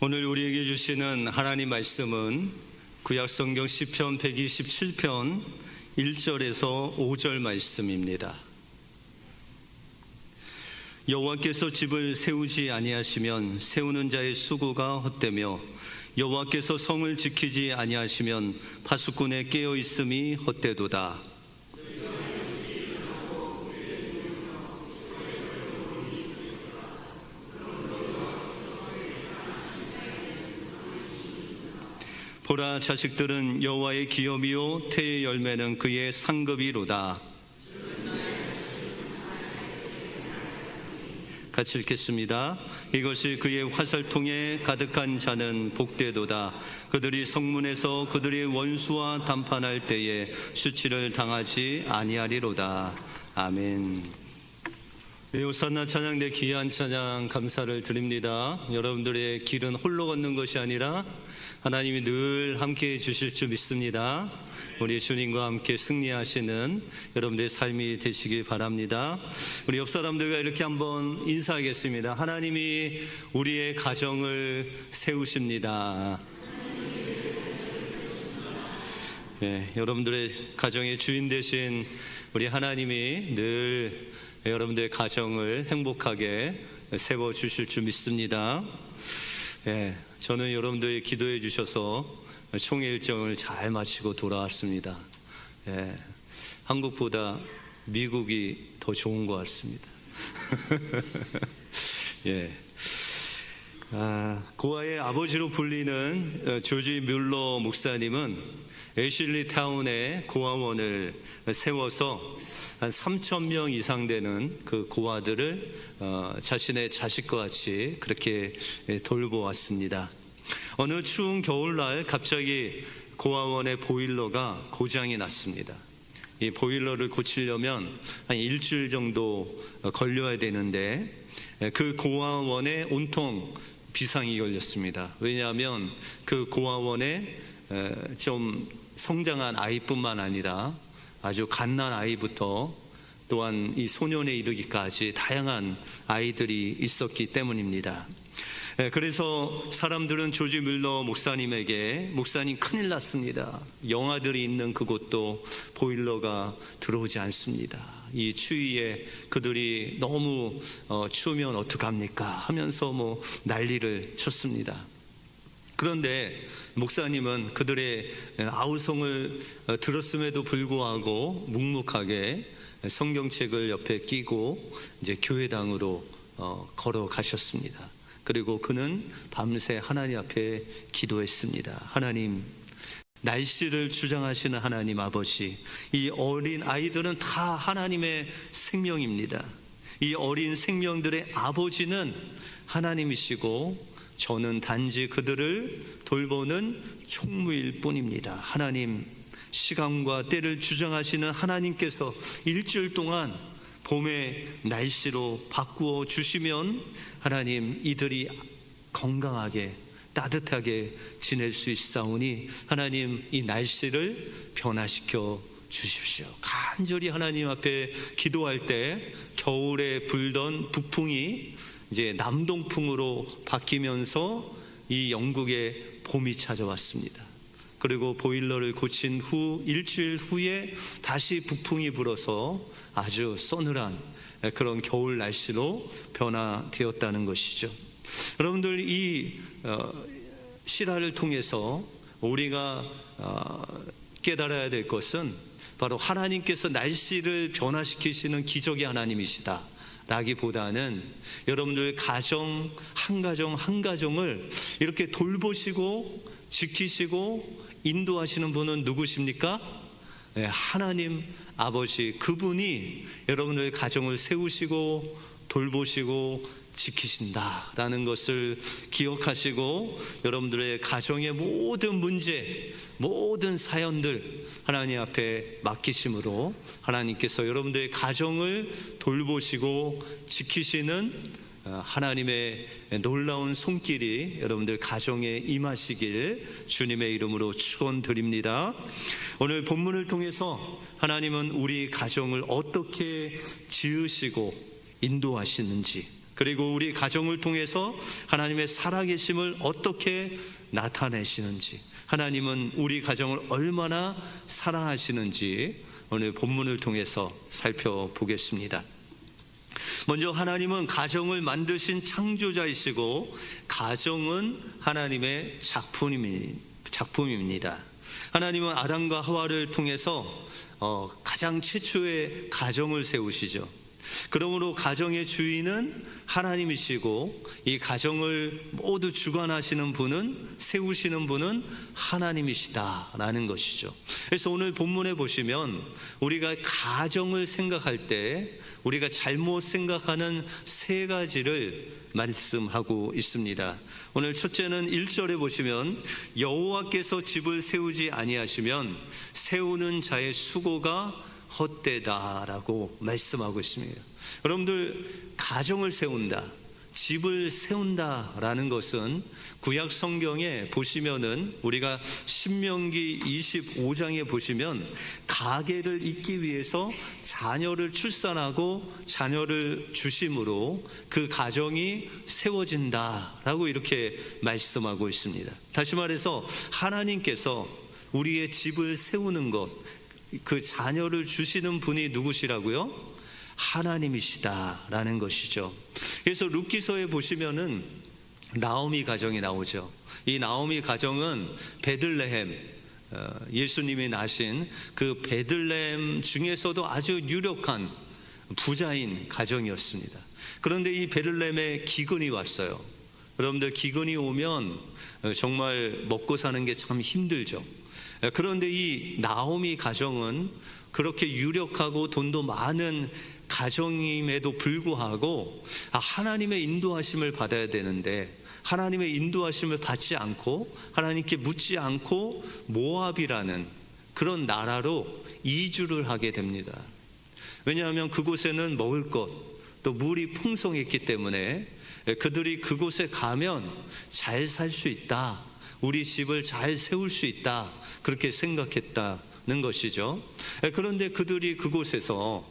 오늘 우리에게 주시는 하나님 말씀은 구약성경 시편 127편 1절에서 5절 말씀입니다. 여호와께서 집을 세우지 아니하시면 세우는 자의 수고가 헛되며 여호와께서 성을 지키지 아니하시면 파수꾼의 깨어 있음이 헛되도다. 보라, 자식들은 여호와의 기업이요 태의 열매는 그의 상급이로다. 같이 읽겠습니다. 이것이 그의 화살통에 가득한 자는 복되도다. 그들이 성문에서 그들의 원수와 담판할 때에 수치를 당하지 아니하리로다. 아멘. 호산나 찬양, 내 귀한 찬양 감사를 드립니다. 여러분들의 길은 홀로 걷는 것이 아니라 하나님이 늘 함께해 주실 줄 믿습니다. 우리 주님과 함께 승리하시는 여러분들의 삶이 되시길 바랍니다. 우리 옆 사람들과 이렇게 한번 인사하겠습니다. 하나님이 우리의 가정을 세우십니다. 네, 여러분들의 가정의 주인 되신 우리 하나님이 늘 여러분들의 가정을 행복하게 세워주실 줄 믿습니다. 네, 저는 여러분들이 기도해 주셔서 총회 일정을 잘 마치고 돌아왔습니다. 네, 한국보다 미국이 더 좋은 것 같습니다. 예. 고아의 아버지로 불리는 조지 뮬러 목사님은 애슐리 타운에 고아원을 세워서 한 3,000명 이상 되는 그 고아들을 자신의 자식과 같이 그렇게 돌보았습니다. 어느 추운 겨울날 갑자기 고아원의 보일러가 고장이 났습니다. 이 보일러를 고치려면 한 일주일 정도 걸려야 되는데 그 고아원에 온통 비상이 걸렸습니다. 왜냐하면 그 고아원에 좀 성장한 아이뿐만 아니라 아주 갓난 아이부터 또한 이 소년에 이르기까지 다양한 아이들이 있었기 때문입니다. 그래서 사람들은 조지 뮬러 목사님에게, 목사님 큰일 났습니다. 영아들이 있는 그곳도 보일러가 들어오지 않습니다. 이 추위에 그들이 너무 추우면 어떡합니까 하면서 난리를 쳤습니다. 그런데 목사님은 그들의 아우성을 들었음에도 불구하고 묵묵하게 성경책을 옆에 끼고 이제 교회당으로 걸어가셨습니다. 그리고 그는 밤새 하나님 앞에 기도했습니다. 하나님, 날씨를 주장하시는 하나님 아버지, 이 어린 아이들은 다 하나님의 생명입니다. 이 어린 생명들의 아버지는 하나님이시고 저는 단지 그들을 돌보는 총무일 뿐입니다. 하나님, 시간과 때를 주장하시는 하나님께서 일주일 동안 봄의 날씨로 바꾸어 주시면 하나님, 이들이 건강하게 따뜻하게 지낼 수 있사오니 하나님, 이 날씨를 변화시켜 주십시오. 간절히 하나님 앞에 기도할 때 겨울에 불던 북풍이 이제 남동풍으로 바뀌면서 이 영국에 봄이 찾아왔습니다. 그리고 보일러를 고친 후 일주일 후에 다시 북풍이 불어서 아주 서늘한 그런 겨울 날씨로 변화되었다는 것이죠. 여러분들, 이 실화를 통해서 우리가 깨달아야 될 것은 바로 하나님께서 날씨를 변화시키시는 기적의 하나님이시다 라기보다는 여러분들 가정 한 가정을 이렇게 돌보시고 지키시고 인도하시는 분은 누구십니까? 네, 하나님 아버지, 그분이 여러분들의 가정을 세우시고 돌보시고 지키신다라는 것을 기억하시고 여러분들의 가정의 모든 문제, 모든 사연들 하나님 앞에 맡기심으로 하나님께서 여러분들의 가정을 돌보시고 지키시는 하나님의 놀라운 손길이 여러분들 가정에 임하시길 주님의 이름으로 축원드립니다. 오늘 본문을 통해서 하나님은 우리 가정을 어떻게 지으시고 인도하시는지, 그리고 우리 가정을 통해서 하나님의 살아계심을 어떻게 나타내시는지, 하나님은 우리 가정을 얼마나 사랑하시는지 오늘 본문을 통해서 살펴보겠습니다. 먼저 하나님은 가정을 만드신 창조자이시고 가정은 하나님의 작품입니다. 하나님은 아담과 하와를 통해서 가장 최초의 가정을 세우시죠. 그러므로 가정의 주인은 하나님이시고 이 가정을 모두 주관하시는 분은, 세우시는 분은 하나님이시다라는 것이죠. 그래서 오늘 본문에 보시면 우리가 가정을 생각할 때 우리가 잘못 생각하는 세 가지를 말씀하고 있습니다. 오늘 첫째는 1절에 보시면 여호와께서 집을 세우지 아니하시면 세우는 자의 수고가 헛되다라고 말씀하고 있습니다. 여러분들, 가정을 세운다, 집을 세운다라는 것은 구약 성경에 보시면은 우리가 신명기 25장에 보시면 가계를 잇기 위해서 자녀를 출산하고 자녀를 주심으로 그 가정이 세워진다라고 이렇게 말씀하고 있습니다. 다시 말해서 하나님께서 우리의 집을 세우는 것, 그 자녀를 주시는 분이 누구시라고요? 하나님이시다라는 것이죠. 그래서 룻기서에 보시면은 나오미 가정이 나오죠. 이 나오미 가정은 베들레헴, 예수님이 나신 그 베들레헴 중에서도 아주 유력한 부자인 가정이었습니다. 그런데 이 베들레헴에 기근이 왔어요. 여러분들, 기근이 오면 정말 먹고 사는 게 참 힘들죠. 그런데 이 나오미 가정은 그렇게 유력하고 돈도 많은 가정임에도 불구하고 하나님의 인도하심을 받아야 되는데 하나님의 인도하심을 받지 않고 하나님께 묻지 않고 모압이라는 그런 나라로 이주를 하게 됩니다. 왜냐하면 그곳에는 먹을 것, 또 물이 풍성했기 때문에 그들이 그곳에 가면 잘 살 수 있다, 우리 집을 잘 세울 수 있다, 그렇게 생각했다는 것이죠. 그런데 그들이 그곳에서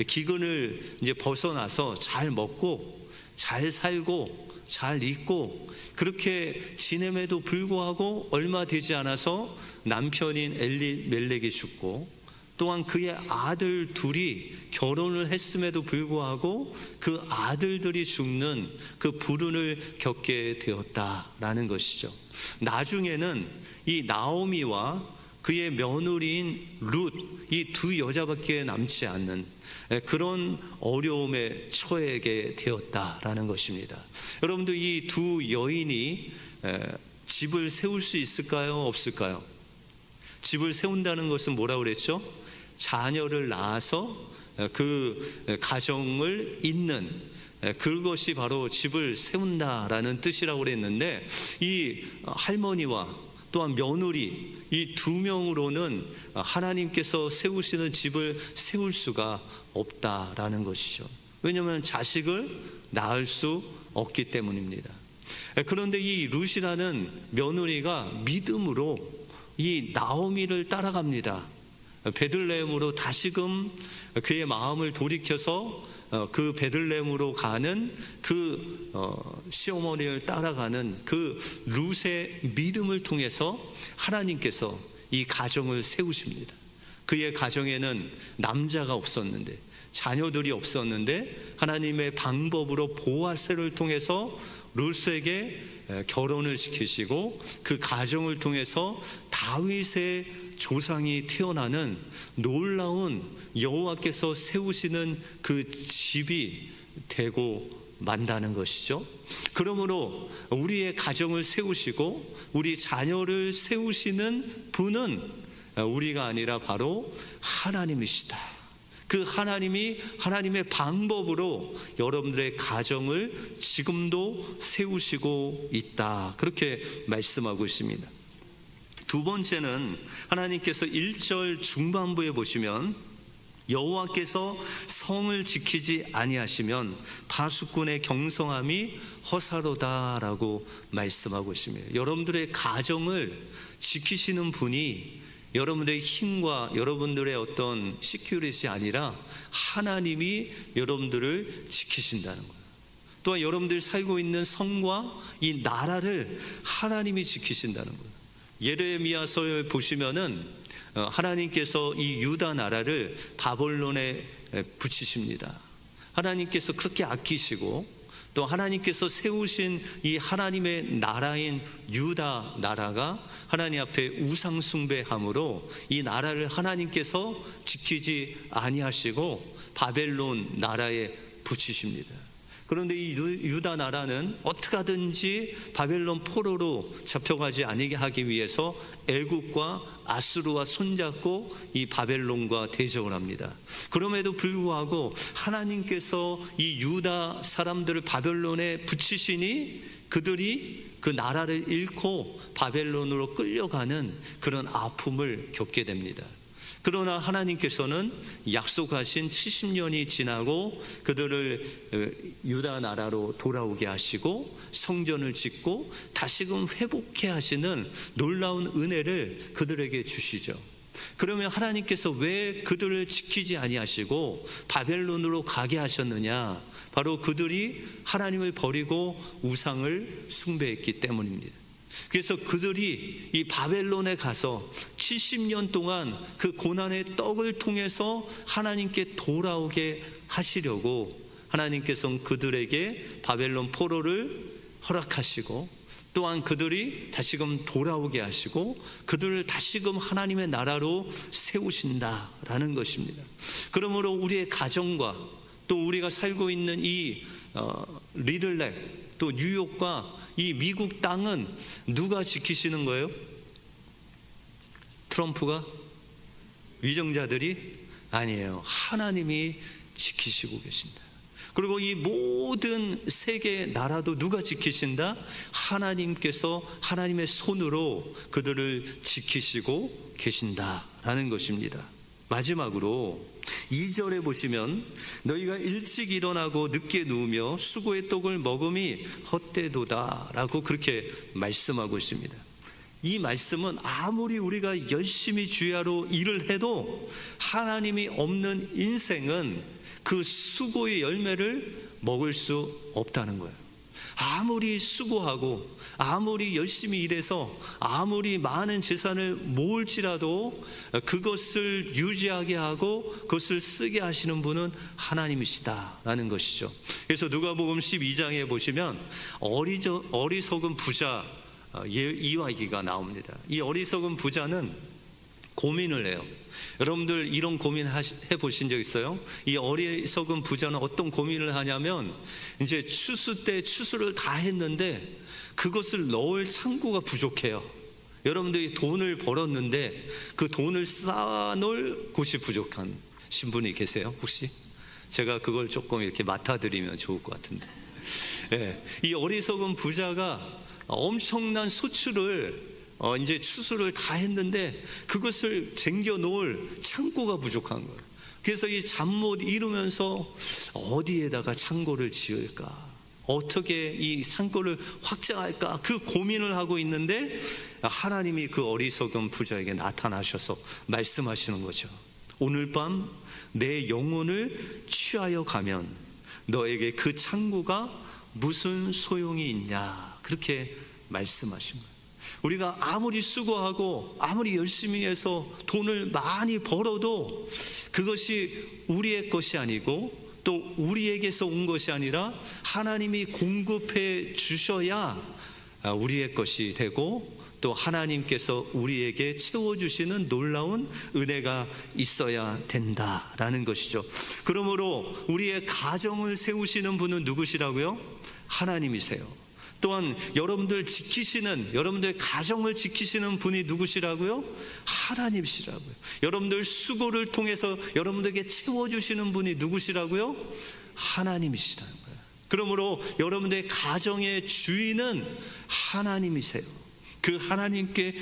기근을 이제 벗어나서 잘 먹고 잘 살고 잘 있고 그렇게 지냄에도 불구하고 얼마 되지 않아서 남편인 엘리멜렉이 죽고 또한 그의 아들 둘이 결혼을 했음에도 불구하고 그 아들들이 죽는 그 불운을 겪게 되었다라는 것이죠. 나중에는 이 나오미와 그의 며느리인 룻, 이 두 여자밖에 남지 않는 그런 어려움에 처하게 되었다라는 것입니다. 여러분들, 이 두 여인이 집을 세울 수 있을까요? 없을까요? 집을 세운다는 것은 뭐라고 그랬죠? 자녀를 낳아서 그 가정을 잇는, 그것이 바로 집을 세운다라는 뜻이라고 그랬는데 이 할머니와 또한 며느리, 이 두 명으로는 하나님께서 세우시는 집을 세울 수가 없다라는 것이죠. 왜냐하면 자식을 낳을 수 없기 때문입니다. 그런데 이 룻이라는 며느리가 믿음으로 이 나오미를 따라갑니다. 베들레헴으로 다시금 그의 마음을 돌이켜서 그 베들레헴으로 가는 그 시어머니를 따라가는 그 룻의 믿음을 통해서 하나님께서 이 가정을 세우십니다. 그의 가정에는 남자가 없었는데, 자녀들이 없었는데 하나님의 방법으로 보아스를 통해서 룻에게 결혼을 시키시고 그 가정을 통해서 다윗의 조상이 태어나는 놀라운 여호와께서 세우시는 그 집이 되고 만다는 것이죠. 그러므로 우리의 가정을 세우시고 우리 자녀를 세우시는 분은 우리가 아니라 바로 하나님이시다. 그 하나님이 하나님의 방법으로 여러분들의 가정을 지금도 세우시고 있다, 그렇게 말씀하고 있습니다. 두 번째는 하나님께서 1절 중반부에 보시면 여호와께서 성을 지키지 아니하시면 파수꾼의 경성함이 허사로다라고 말씀하고 있습니다. 여러분들의 가정을 지키시는 분이 여러분들의 힘과 여러분들의 어떤 시큐릿이 아니라 하나님이 여러분들을 지키신다는 거예요. 또한 여러분들이 살고 있는 성과 이 나라를 하나님이 지키신다는 거예요. 예레미야서를 보시면은 하나님께서 이 유다 나라를 바벨론에 붙이십니다. 하나님께서 그렇게 아끼시고 또 하나님께서 세우신 이 하나님의 나라인 유다 나라가 하나님 앞에 우상 숭배함으로 이 나라를 하나님께서 지키지 아니하시고 바벨론 나라에 붙이십니다. 그런데 이 유다 나라는 어떻게 하든지 바벨론 포로로 잡혀가지 아니게 하기 위해서 애굽과 아수르와 손잡고 이 바벨론과 대적을 합니다. 그럼에도 불구하고 하나님께서 이 유다 사람들을 바벨론에 붙이시니 그들이 그 나라를 잃고 바벨론으로 끌려가는 그런 아픔을 겪게 됩니다. 그러나 하나님께서는 약속하신 70년이 지나고 그들을 유다 나라로 돌아오게 하시고 성전을 짓고 다시금 회복해 하시는 놀라운 은혜를 그들에게 주시죠. 그러면 하나님께서 왜 그들을 지키지 아니하시고 바벨론으로 가게 하셨느냐? 바로 그들이 하나님을 버리고 우상을 숭배했기 때문입니다. 그래서 그들이 이 바벨론에 가서 70년 동안 그 고난의 떡을 통해서 하나님께 돌아오게 하시려고 하나님께서는 그들에게 바벨론 포로를 허락하시고 또한 그들이 다시금 돌아오게 하시고 그들을 다시금 하나님의 나라로 세우신다라는 것입니다. 그러므로 우리의 가정과 또 우리가 살고 있는 이 리들렉 또 뉴욕과 이 미국 땅은 누가 지키시는 거예요? 트럼프가? 위정자들이? 아니에요. 하나님이 지키시고 계신다. 그리고 이 모든 세계 나라도 누가 지키신다? 하나님께서 하나님의 손으로 그들을 지키시고 계신다라는 것입니다. 마지막으로 2절에 보시면 너희가 일찍 일어나고 늦게 누우며 수고의 떡을 먹음이 헛되도다 라고 그렇게 말씀하고 있습니다. 이 말씀은 아무리 우리가 열심히 주야로 일을 해도 하나님이 없는 인생은 그 수고의 열매를 먹을 수 없다는 거예요. 아무리 수고하고 아무리 열심히 일해서 아무리 많은 재산을 모을지라도 그것을 유지하게 하고 그것을 쓰게 하시는 분은 하나님이시다라는 것이죠. 그래서 누가복음 12장에 보시면 어리석은 부자 이야기가 나옵니다. 이 어리석은 부자는 고민을 해요. 여러분들 이런 고민 해보신 적 있어요? 이 어리석은 부자는 어떤 고민을 하냐면 이제 추수 때 추수를 다 했는데 그것을 넣을 창고가 부족해요. 여러분들이 돈을 벌었는데 그 돈을 쌓아놓을 곳이 부족한 신분이 계세요? 혹시? 제가 그걸 조금 이렇게 맡아드리면 좋을 것 같은데. 네. 이 어리석은 부자가 엄청난 소출을 이제 추수를 다 했는데 그것을 쟁겨 놓을 창고가 부족한 거예요. 그래서 이 잠 못 이루면서 어디에다가 창고를 지을까? 어떻게 이 창고를 확장할까? 그 고민을 하고 있는데 하나님이 그 어리석은 부자에게 나타나셔서 말씀하시는 거죠. 오늘 밤 내 영혼을 취하여 가면 너에게 그 창고가 무슨 소용이 있냐? 그렇게 말씀하신 거예요. 우리가 아무리 수고하고 아무리 열심히 해서 돈을 많이 벌어도 그것이 우리의 것이 아니고 또 우리에게서 온 것이 아니라 하나님이 공급해 주셔야 우리의 것이 되고 또 하나님께서 우리에게 채워주시는 놀라운 은혜가 있어야 된다라는 것이죠. 그러므로 우리의 가정을 세우시는 분은 누구시라고요? 하나님이세요. 또한 여러분들 지키시는, 여러분들 가정을 지키시는 분이 누구시라고요? 하나님이시라고요. 여러분들 수고를 통해서 여러분들에게 채워주시는 분이 누구시라고요? 하나님이시라는 거예요. 그러므로 여러분들의 가정의 주인은 하나님이세요. 그 하나님께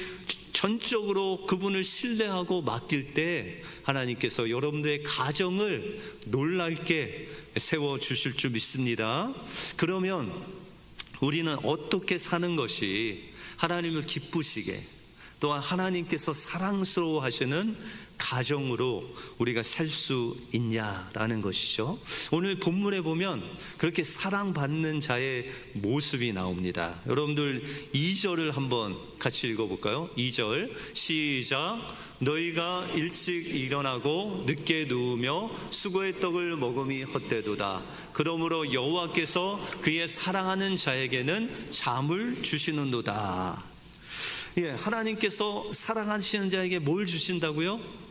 전적으로 그분을 신뢰하고 맡길 때 하나님께서 여러분들의 가정을 놀랍게 세워주실 줄 믿습니다. 그러면 우리는 어떻게 사는 것이 하나님을 기쁘시게 또한 하나님께서 사랑스러워 하시는 가정으로 우리가 살 수 있냐라는 것이죠. 오늘 본문에 보면 그렇게 사랑받는 자의 모습이 나옵니다. 여러분들 2절을 한번 같이 읽어볼까요? 2절 시작. 너희가 일찍 일어나고 늦게 누우며 수고의 떡을 먹음이 헛되도다. 그러므로 여호와께서 그의 사랑하는 자에게는 잠을 주시는도다. 예, 하나님께서 사랑하시는 자에게 뭘 주신다고요?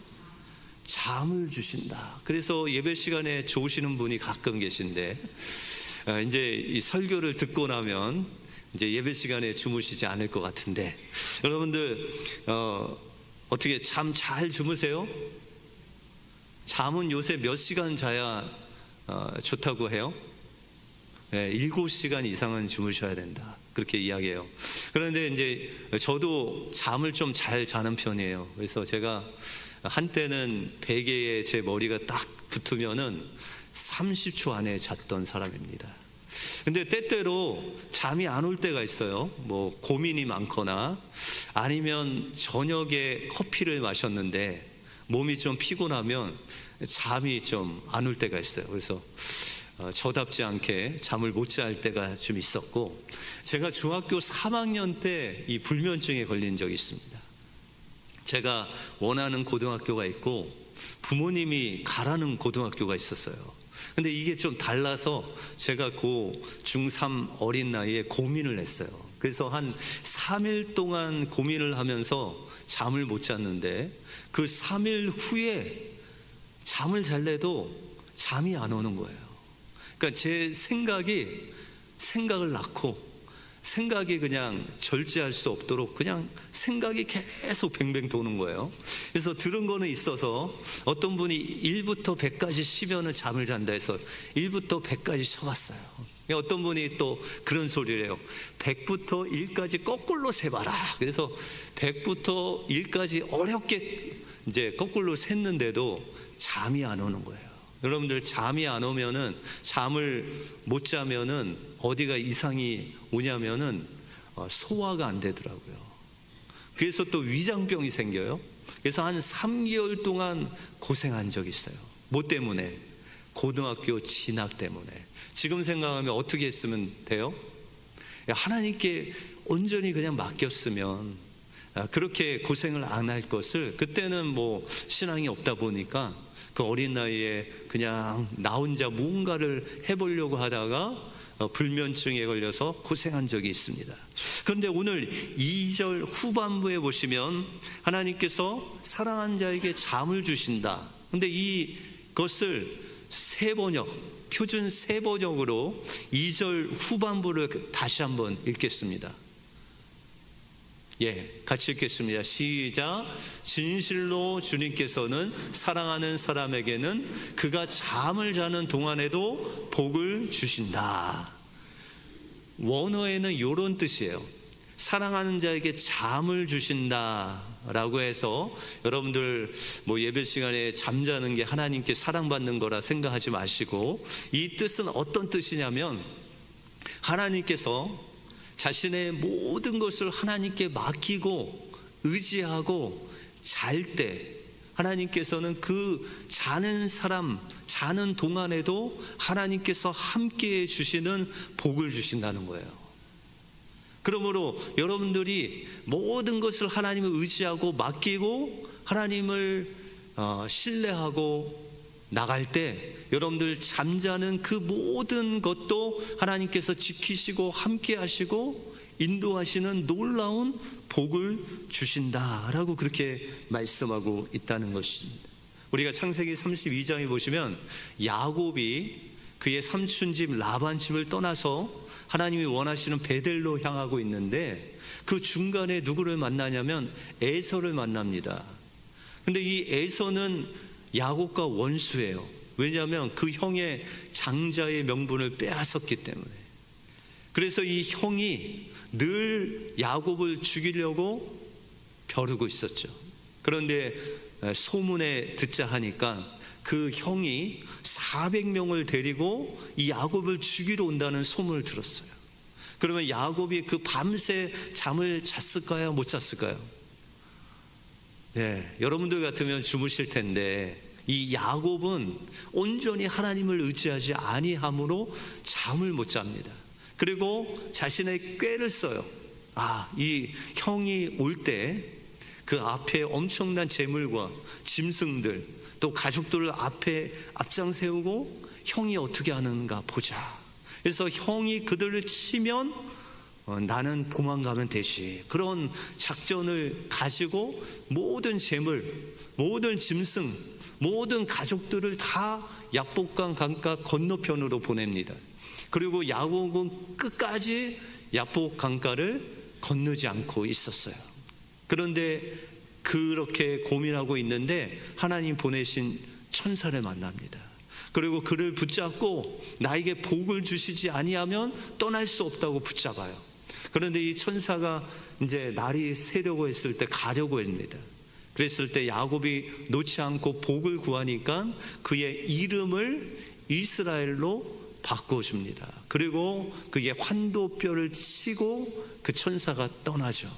잠을 주신다. 그래서 예배 시간에 좋으시는 분이 가끔 계신데 이제 이 설교를 듣고 나면 이제 예배 시간에 주무시지 않을 것 같은데, 여러분들 어떻게 잠 잘 주무세요? 잠은 요새 몇 시간 자야 좋다고 해요? 7시간 이상은 주무셔야 된다, 그렇게 이야기해요. 그런데 이제 저도 잠을 좀 잘 자는 편이에요. 그래서 제가 한때는 베개에 제 머리가 딱 붙으면은 30초 안에 잤던 사람입니다. 근데 때때로 잠이 안 올 때가 있어요. 뭐 고민이 많거나 아니면 저녁에 커피를 마셨는데 몸이 좀 피곤하면 잠이 좀 안 올 때가 있어요. 그래서 저답지 않게 잠을 못 잘 때가 좀 있었고, 제가 중학교 3학년 때 이 불면증에 걸린 적이 있습니다. 제가 원하는 고등학교가 있고 부모님이 가라는 고등학교가 있었어요. 근데 이게 좀 달라서 제가 고 중3 어린 나이에 고민을 했어요. 그래서 한 3일 동안 고민을 하면서 잠을 못 잤는데, 그 3일 후에 잠을 잘래도 잠이 안 오는 거예요. 그러니까 제 생각을 낳고 생각이 그냥 절제할 수 없도록 그냥 생각이 계속 뱅뱅 도는 거예요. 그래서 들은 거는 있어서 어떤 분이 1부터 100까지 쉬면은 잠을 잔다 해서 1부터 100까지 쉬어봤어요. 어떤 분이 또 그런 소리를 해요. 100부터 1까지 거꾸로 세봐라. 그래서 100부터 1까지 어렵게 이제 거꾸로 셌는데도 잠이 안 오는 거예요. 여러분들 잠이 안 오면은, 잠을 못 자면은 어디가 이상이 오냐면은 소화가 안 되더라고요. 그래서 또 위장병이 생겨요. 그래서 한 3개월 동안 고생한 적이 있어요. 뭐 때문에? 고등학교 진학 때문에. 지금 생각하면 어떻게 했으면 돼요? 하나님께 온전히 그냥 맡겼으면 그렇게 고생을 안 할 것을, 그때는 뭐 신앙이 없다 보니까 그 어린 나이에 그냥 나 혼자 뭔가를 해보려고 하다가 불면증에 걸려서 고생한 적이 있습니다. 그런데 오늘 2절 후반부에 보시면 하나님께서 사랑하는 자에게 잠을 주신다. 그런데 이것을 세번역, 표준 세번역으로 2절 후반부를 다시 한번 읽겠습니다. 예, 같이 읽겠습니다. 시작. 진실로 주님께서는 사랑하는 사람에게는 그가 잠을 자는 동안에도 복을 주신다. 원어에는 이런 뜻이에요. 사랑하는 자에게 잠을 주신다라고 해서 여러분들 뭐 예배 시간에 잠자는 게 하나님께 사랑받는 거라 생각하지 마시고, 이 뜻은 어떤 뜻이냐면 하나님께서 자신의 모든 것을 하나님께 맡기고 의지하고 잘 때, 하나님께서는 그 자는 사람, 자는 동안에도 하나님께서 함께해 주시는 복을 주신다는 거예요. 그러므로 여러분들이 모든 것을 하나님을 의지하고 맡기고 하나님을 신뢰하고 나갈 때, 여러분들 잠자는 그 모든 것도 하나님께서 지키시고 함께 하시고 인도하시는 놀라운 복을 주신다라고 그렇게 말씀하고 있다는 것입니다. 우리가 창세기 32장에 보시면 야곱이 그의 삼촌집 라반집을 떠나서 하나님이 원하시는 베델로 향하고 있는데, 그 중간에 누구를 만나냐면 에서를 만납니다. 근데 이 에서는 야곱과 원수예요. 왜냐하면 그 형의 장자의 명분을 빼앗았기 때문에. 그래서 이 형이 늘 야곱을 죽이려고 벼르고 있었죠. 그런데 소문에 듣자 하니까 그 형이 400명을 데리고 이 야곱을 죽이러 온다는 소문을 들었어요. 그러면 야곱이 그 밤새 잠을 잤을까요? 못 잤을까요? 여러분들 같으면 주무실 텐데 이 야곱은 온전히 하나님을 의지하지 아니함으로 잠을 못 잡니다. 그리고 자신의 꾀를 써요. 이 형이 올 때 그 앞에 엄청난 재물과 짐승들 또 가족들을 앞에 앞장 세우고 형이 어떻게 하는가 보자. 그래서 형이 그들을 치면 나는 도망가면 되지. 그런 작전을 가지고 모든 재물, 모든 짐승, 모든 가족들을 다 야복강 강가 건너편으로 보냅니다. 그리고 야곱은 끝까지 야복 강가를 건너지 않고 있었어요. 그런데 그렇게 고민하고 있는데 하나님 보내신 천사를 만납니다. 그리고 그를 붙잡고 나에게 복을 주시지 아니하면 떠날 수 없다고 붙잡아요. 그런데 이 천사가 이제 날이 새려고 했을 때 가려고 합니다. 그랬을 때 야곱이 놓지 않고 복을 구하니까 그의 이름을 이스라엘로 바꿔줍니다. 그리고 그의 환도뼈를 치고 그 천사가 떠나죠.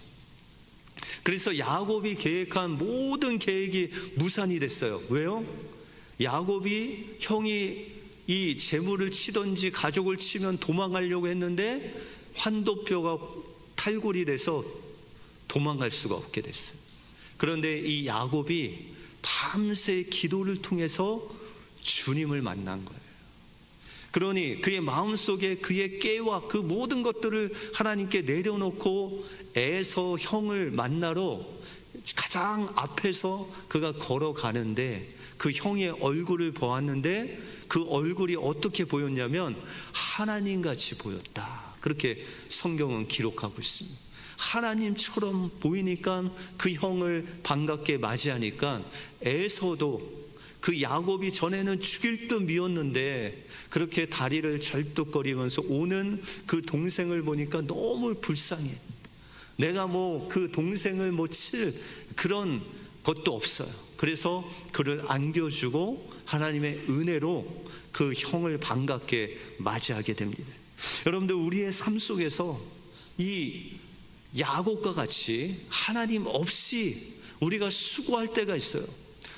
그래서 야곱이 계획한 모든 계획이 무산이 됐어요. 왜요? 야곱이 형이 이 재물을 치든지 가족을 치면 도망가려고 했는데 환도뼈가 탈골이 돼서 도망갈 수가 없게 됐어요. 그런데 이 야곱이 밤새 기도를 통해서 주님을 만난 거예요. 그러니 그의 마음속에 그의 깨와 그 모든 것들을 하나님께 내려놓고 에서 형을 만나러 가장 앞에서 그가 걸어가는데 그 형의 얼굴을 보았는데 그 얼굴이 어떻게 보였냐면 하나님같이 보였다. 그렇게 성경은 기록하고 있습니다. 하나님처럼 보이니까 그 형을 반갑게 맞이하니까 에서도 그 야곱이 전에는 죽일 듯 미웠는데 그렇게 다리를 절뚝거리면서 오는 그 동생을 보니까 너무 불쌍해. 내가 그 동생을 칠 그런 것도 없어요. 그래서 그를 안겨주고 하나님의 은혜로 그 형을 반갑게 맞이하게 됩니다. 여러분들 우리의 삶 속에서 이 야곱과 같이 하나님 없이 우리가 수고할 때가 있어요.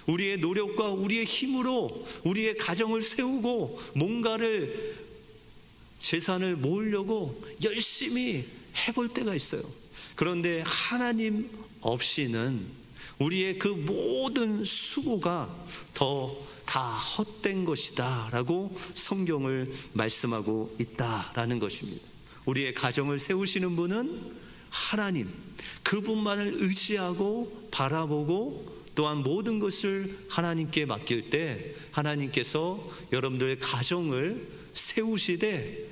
우리의 노력과 우리의 힘으로 우리의 가정을 세우고 뭔가를 재산을 모으려고 열심히 해볼 때가 있어요. 그런데 하나님 없이는 우리의 그 모든 수고가 다 헛된 것이다 라고 성경을 말씀하고 있다라는 것입니다. 우리의 가정을 세우시는 분은 하나님, 그분만을 의지하고 바라보고 또한 모든 것을 하나님께 맡길 때 하나님께서 여러분들의 가정을 세우시되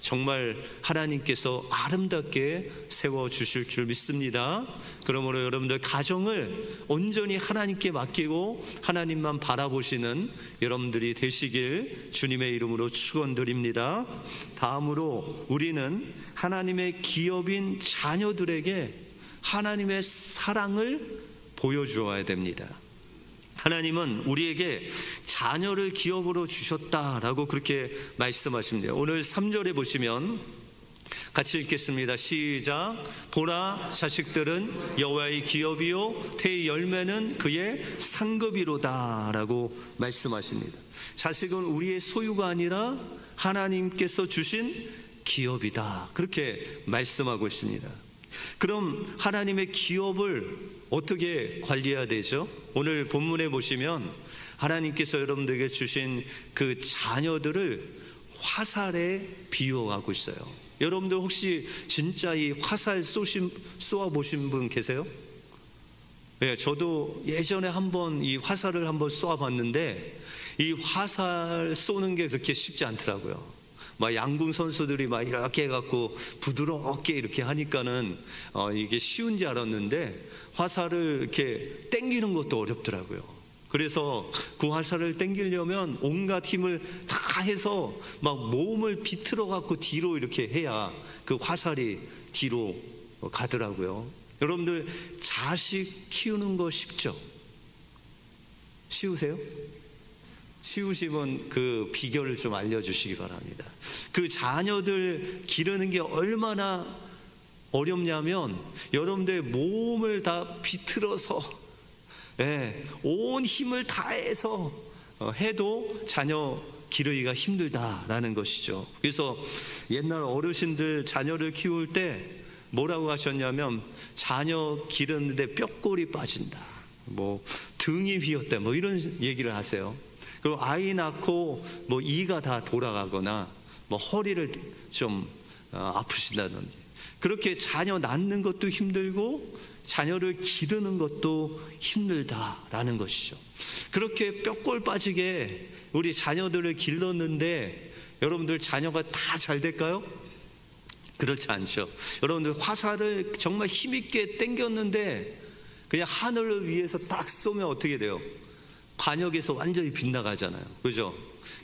정말 하나님께서 아름답게 세워주실 줄 믿습니다. 그러므로 여러분들 가정을 온전히 하나님께 맡기고 하나님만 바라보시는 여러분들이 되시길 주님의 이름으로 축원드립니다. 다음으로 우리는 하나님의 기업인 자녀들에게 하나님의 사랑을 보여주어야 됩니다. 하나님은 우리에게 자녀를 기업으로 주셨다라고 그렇게 말씀하십니다. 오늘 3절에 보시면 같이 읽겠습니다. 시작. 보라, 자식들은 여호와의 기업이요 태의 열매는 그의 상급이로다 라고 말씀하십니다. 자식은 우리의 소유가 아니라 하나님께서 주신 기업이다, 그렇게 말씀하고 있습니다. 그럼 하나님의 기업을 어떻게 관리해야 되죠? 오늘 본문에 보시면 하나님께서 여러분들에게 주신 그 자녀들을 화살에 비유하고 있어요. 여러분들 혹시 진짜 이 화살 쏘아보신 분 계세요? 네, 저도 예전에 한번 이 화살을 한번 쏘아봤는데 이 화살 쏘는 게 그렇게 쉽지 않더라고요. 막 양궁 선수들이 막 이렇게 해갖고 부드럽게 이렇게 하니까는 이게 쉬운 줄 알았는데 화살을 이렇게 당기는 것도 어렵더라고요. 그래서 그 화살을 당기려면 온갖 힘을 다 해서 막 몸을 비틀어 갖고 뒤로 이렇게 해야 그 화살이 뒤로 가더라고요. 여러분들 자식 키우는 거 쉽죠? 쉬우세요? 쉬우시면 그 비결을 좀 알려주시기 바랍니다. 그 자녀들 기르는 게 얼마나 어렵냐면 여러분들 몸을 다 비틀어서 온 힘을 다해서 해도 자녀 기르기가 힘들다라는 것이죠. 그래서 옛날 어르신들 자녀를 키울 때 뭐라고 하셨냐면, 자녀 기르는데 뼈골이 빠진다, 뭐 등이 휘었다, 뭐 이런 얘기를 하세요. 그리고 아이 낳고 뭐 이가 다 돌아가거나 뭐 허리를 좀 아프신다든지, 그렇게 자녀 낳는 것도 힘들고 자녀를 기르는 것도 힘들다라는 것이죠. 그렇게 뼈골 빠지게 우리 자녀들을 길렀는데 여러분들 자녀가 다 잘 될까요? 그렇지 않죠. 여러분들 화살을 정말 힘있게 당겼는데 그냥 하늘을 위해서 딱 쏘면 어떻게 돼요? 관역에서 완전히 빗나가잖아요. 그죠?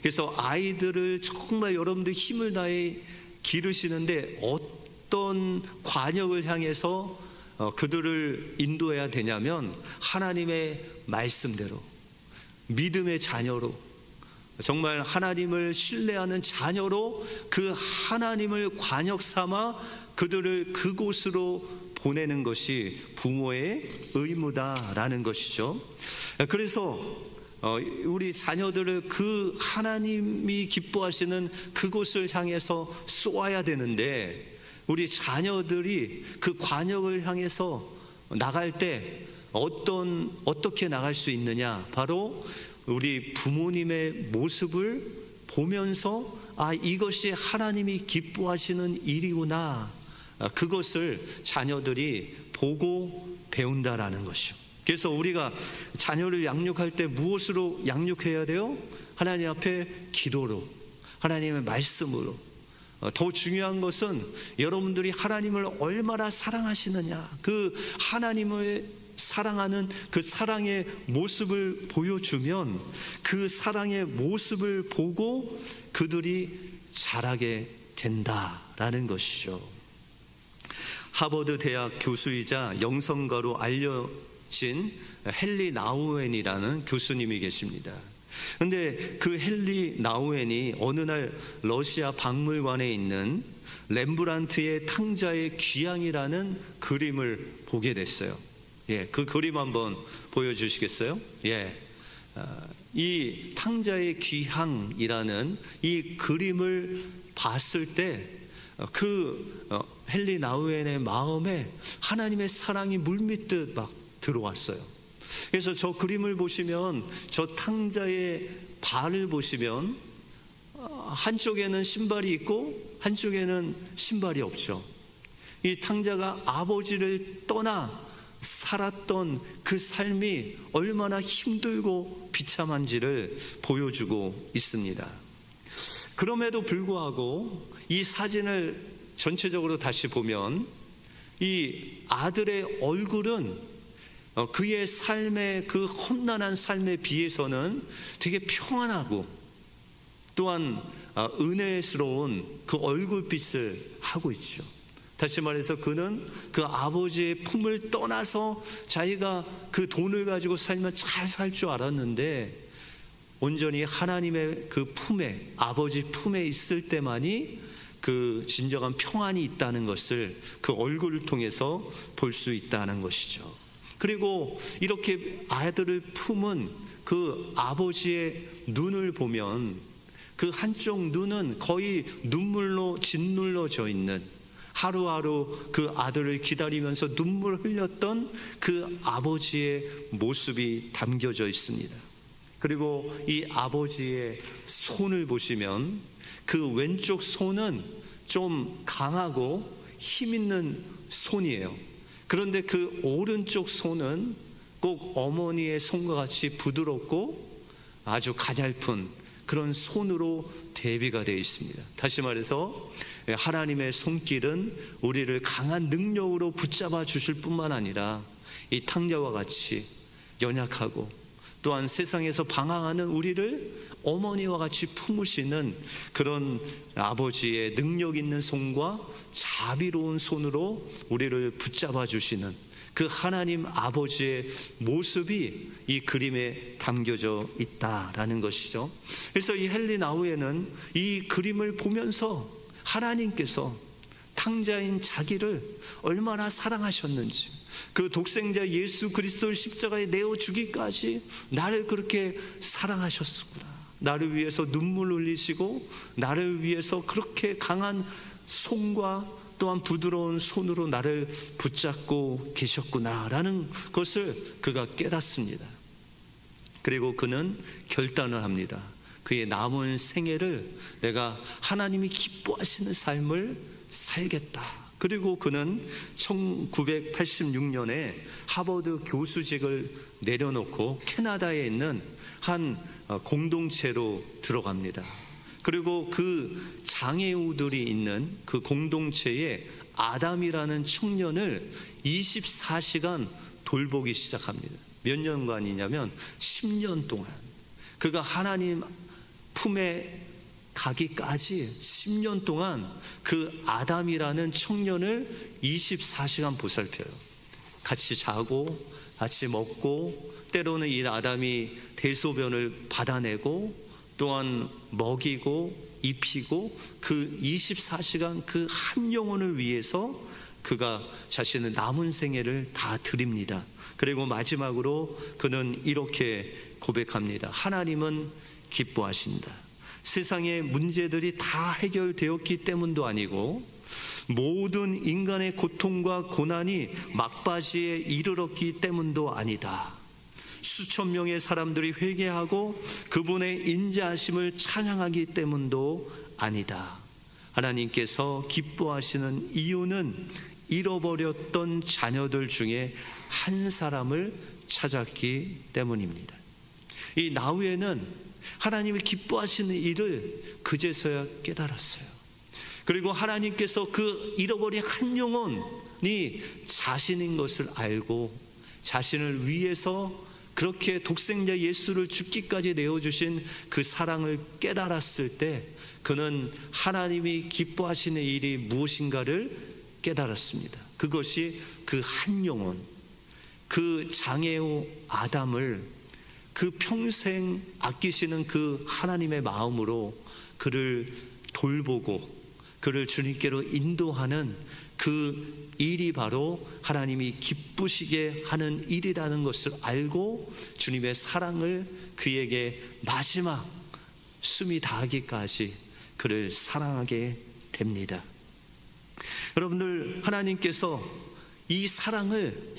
그래서 아이들을 정말 여러분들 힘을 다해 기르시는데 어떤 관역을 향해서 그들을 인도해야 되냐면, 하나님의 말씀대로 믿음의 자녀로, 정말 하나님을 신뢰하는 자녀로 그 하나님을 관역 삼아 그들을 그곳으로 보내는 것이 부모의 의무다라는 것이죠. 그래서 우리 자녀들을 그 하나님이 기뻐하시는 그곳을 향해서 쏘아야 되는데, 우리 자녀들이 그 관역을 향해서 나갈 때 어떻게 나갈 수 있느냐? 바로 우리 부모님의 모습을 보면서, 이것이 하나님이 기뻐하시는 일이구나, 그것을 자녀들이 보고 배운다라는 것이요. 그래서 우리가 자녀를 양육할 때 무엇으로 양육해야 돼요? 하나님 앞에 기도로, 하나님의 말씀으로. 더 중요한 것은 여러분들이 하나님을 얼마나 사랑하시느냐, 그 하나님을 사랑하는 그 사랑의 모습을 보여주면 그 사랑의 모습을 보고 그들이 자라게 된다라는 것이죠. 하버드 대학 교수이자 영성가로 알려진 헨리 나우엔이라는 교수님이 계십니다. 근데 그 헨리 나우엔이 어느 날 러시아 박물관에 있는 렘브란트의 탕자의 귀향이라는 그림을 보게 됐어요. 그 그림 한번 보여주시겠어요? 이 탕자의 귀향이라는 이 그림을 봤을 때 그 헨리 나우엔의 마음에 하나님의 사랑이 물밀듯 막 들어왔어요. 그래서 저 그림을 보시면, 저 탕자의 발을 보시면 한쪽에는 신발이 있고 한쪽에는 신발이 없죠. 이 탕자가 아버지를 떠나 살았던 그 삶이 얼마나 힘들고 비참한지를 보여주고 있습니다. 그럼에도 불구하고 이 사진을 전체적으로 다시 보면, 이 아들의 얼굴은 그의 삶의 그 험난한 삶에 비해서는 되게 평안하고, 또한 은혜스러운 그 얼굴빛을 하고 있죠. 다시 말해서 그는 그 아버지의 품을 떠나서 자기가 그 돈을 가지고 살면 잘 살 줄 알았는데, 온전히 하나님의 그 품에, 아버지 품에 있을 때만이 그 진정한 평안이 있다는 것을 그 얼굴을 통해서 볼 수 있다는 것이죠. 그리고 이렇게 아들을 품은 그 아버지의 눈을 보면, 그 한쪽 눈은 거의 눈물로 짓눌러져 있는, 하루하루 그 아들을 기다리면서 눈물을 흘렸던 그 아버지의 모습이 담겨져 있습니다. 그리고 이 아버지의 손을 보시면, 그 왼쪽 손은 좀 강하고 힘 있는 손이에요. 그런데 그 오른쪽 손은 꼭 어머니의 손과 같이 부드럽고 아주 가냘픈 그런 손으로 대비가 되어 있습니다. 다시 말해서 하나님의 손길은 우리를 강한 능력으로 붙잡아 주실 뿐만 아니라 이 탕자와 같이 연약하고, 또한 세상에서 방황하는 우리를 어머니와 같이 품으시는 그런 아버지의 능력 있는 손과 자비로운 손으로 우리를 붙잡아 주시는 그 하나님 아버지의 모습이 이 그림에 담겨져 있다라는 것이죠. 그래서 이 헨리 나우엔은 이 그림을 보면서 하나님께서 탕자인 자기를 얼마나 사랑하셨는지, 그 독생자 예수 그리스도를 십자가에 내어 주기까지 나를 그렇게 사랑하셨구나. 나를 위해서 눈물 흘리시고 나를 위해서 그렇게 강한 손과 또한 부드러운 손으로 나를 붙잡고 계셨구나라는 것을 그가 깨닫습니다. 그리고 그는 결단을 합니다. 그의 남은 생애를 내가 하나님이 기뻐하시는 삶을 살겠다. 그리고 그는 1986년에 하버드 교수직을 내려놓고 캐나다에 있는 한 공동체로 들어갑니다. 그리고 그 장애우들이 있는 그 공동체에 아담이라는 청년을 24시간 돌보기 시작합니다. 몇 년간이냐면 10년 동안 그가 하나님 품에 가기까지 10년 동안 그 아담이라는 청년을 24시간 보살펴요. 같이 자고 같이 먹고, 때로는 이 아담이 대소변을 받아내고 또한 먹이고 입히고, 그 24시간 그 한 영혼을 위해서 그가 자신의 남은 생애를 다 드립니다. 그리고 마지막으로 그는 이렇게 고백합니다. 하나님은 기뻐하신다. 세상의 문제들이 다 해결되었기 때문도 아니고, 모든 인간의 고통과 고난이 막바지에 이르렀기 때문도 아니다. 수천 명의 사람들이 회개하고 그분의 인자하심을 찬양하기 때문도 아니다. 하나님께서 기뻐하시는 이유는 잃어버렸던 자녀들 중에 한 사람을 찾았기 때문입니다. 이 나후에는 하나님이 기뻐하시는 일을 그제서야 깨달았어요. 그리고 하나님께서 그 잃어버린 한 영혼이 자신인 것을 알고 자신을 위해서 그렇게 독생자 예수를 죽기까지 내어주신 그 사랑을 깨달았을 때 그는 하나님이 기뻐하시는 일이 무엇인가를 깨달았습니다. 그것이 그 한 영혼, 그 장애우 아담을 그 평생 아끼시는 그 하나님의 마음으로 그를 돌보고 그를 주님께로 인도하는 그 일이 바로 하나님이 기쁘시게 하는 일이라는 것을 알고 주님의 사랑을 그에게 마지막 숨이 다하기까지 그를 사랑하게 됩니다. 여러분들, 하나님께서 이 사랑을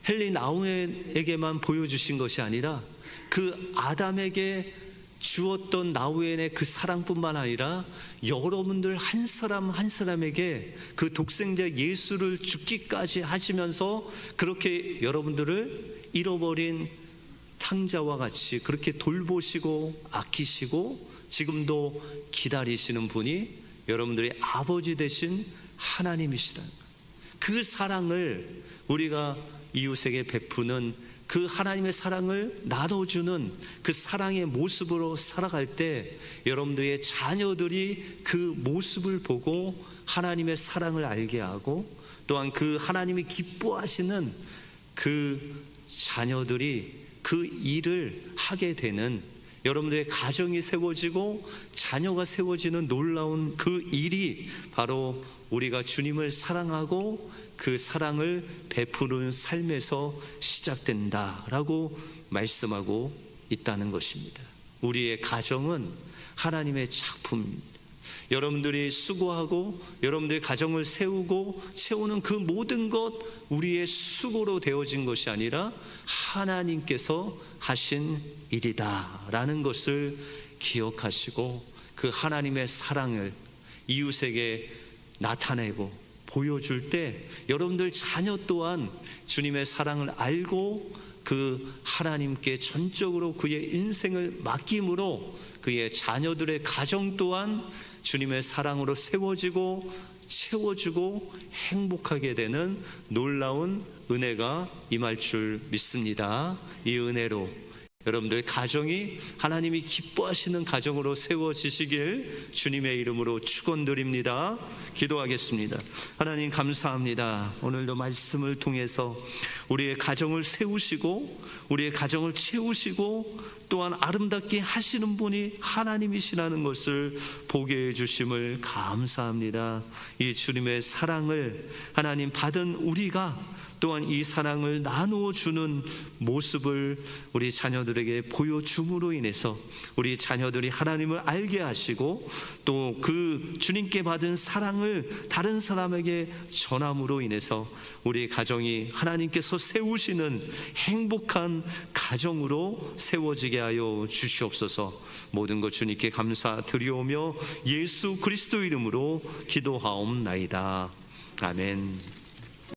헨리 나우엔에게만 보여주신 것이 아니라 그 아담에게 주었던 나우엔의 그 사랑뿐만 아니라 여러분들 한 사람 한 사람에게 그 독생자 예수를 죽기까지 하시면서 그렇게 여러분들을 잃어버린 탕자와 같이 그렇게 돌보시고 아끼시고 지금도 기다리시는 분이 여러분들의 아버지 되신 하나님이시다. 그 사랑을 우리가 이웃에게 베푸는 그 하나님의 사랑을 나눠주는 그 사랑의 모습으로 살아갈 때 여러분들의 자녀들이 그 모습을 보고 하나님의 사랑을 알게 하고 또한 그 하나님이 기뻐하시는 그 자녀들이 그 일을 하게 되는, 여러분들의 가정이 세워지고 자녀가 세워지는 놀라운 그 일이 바로 우리가 주님을 사랑하고 그 사랑을 베푸는 삶에서 시작된다라고 말씀하고 있다는 것입니다. 우리의 가정은 하나님의 작품입니다. 여러분들이 수고하고 여러분들의 가정을 세우고 채우는 그 모든 것 우리의 수고로 되어진 것이 아니라 하나님께서 하신 일이다라는 것을 기억하시고 그 하나님의 사랑을 이웃에게 나타내고 보여줄 때 여러분들 자녀 또한 주님의 사랑을 알고 그 하나님께 전적으로 그의 인생을 맡김으로 그의 자녀들의 가정 또한 주님의 사랑으로 세워지고 채워주고 행복하게 되는 놀라운 은혜가 임할 줄 믿습니다. 이 은혜로 여러분들 가정이 하나님이 기뻐하시는 가정으로 세워지시길 주님의 이름으로 축원드립니다. 기도하겠습니다. 하나님 감사합니다. 오늘도 말씀을 통해서 우리의 가정을 세우시고 우리의 가정을 채우시고 또한 아름답게 하시는 분이 하나님이시라는 것을 보게 해주심을 감사합니다. 이 주님의 사랑을 하나님 받은 우리가 또한 이 사랑을 나누어 주는 모습을 우리 자녀들에게 보여줌으로 인해서 우리 자녀들이 하나님을 알게 하시고 또 그 주님께 받은 사랑을 다른 사람에게 전함으로 인해서 우리 가정이 하나님께서 세우시는 행복한 가정으로 세워지게 하여 주시옵소서. 모든 것 주님께 감사드리오며 예수 그리스도 이름으로 기도하옵나이다. 아멘.